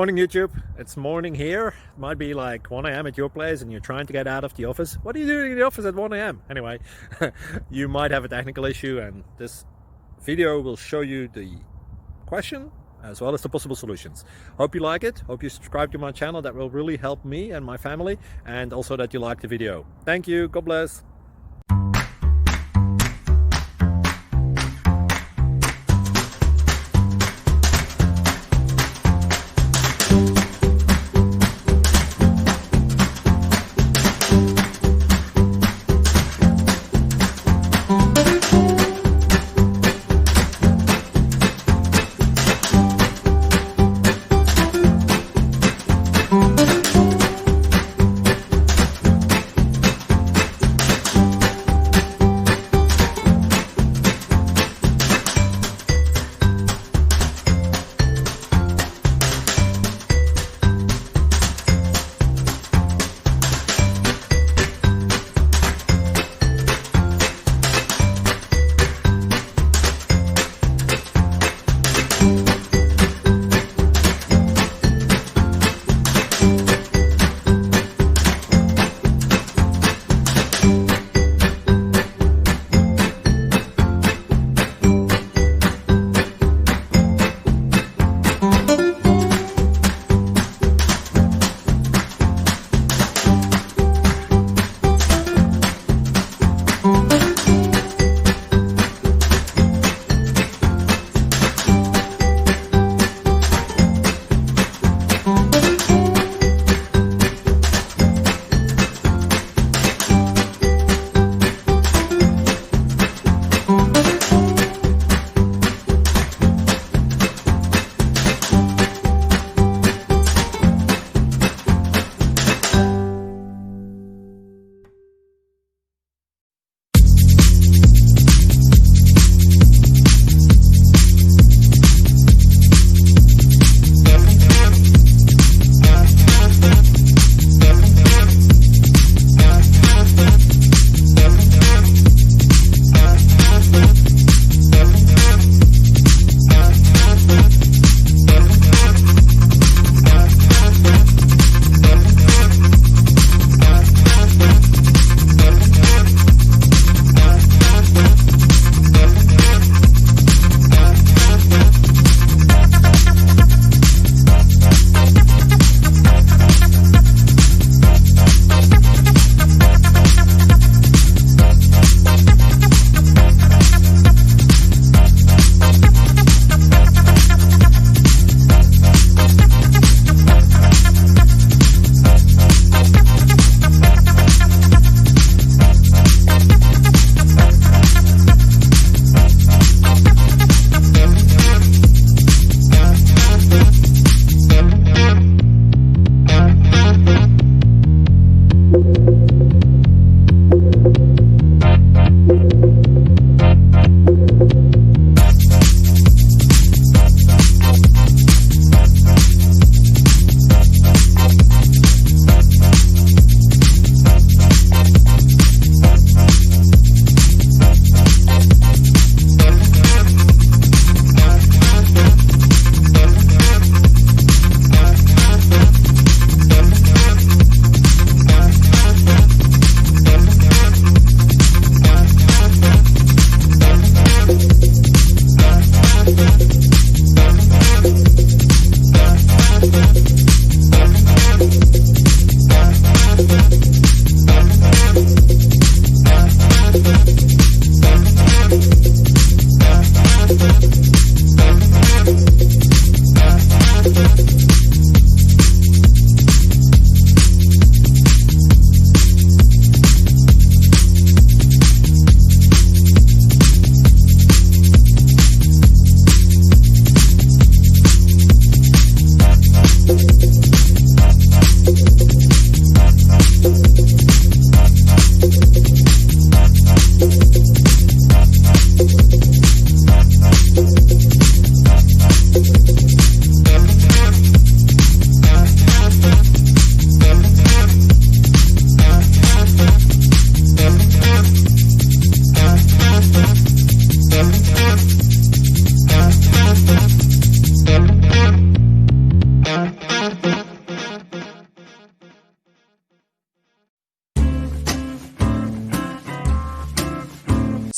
Morning YouTube, it's morning here. It might be like 1 a.m. at your place and you're trying to get out of the office. What are you doing in the office at 1 a.m.? Anyway, you might have a technical issue and this video will show you the question as well as the possible solutions. Hope you like it, hope you subscribe to my channel. That will really help me and my family, and also that you like the video. Thank you, God bless.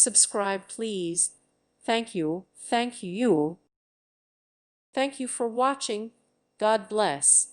Subscribe, please. Thank you. Thank you. Thank you for watching. God bless.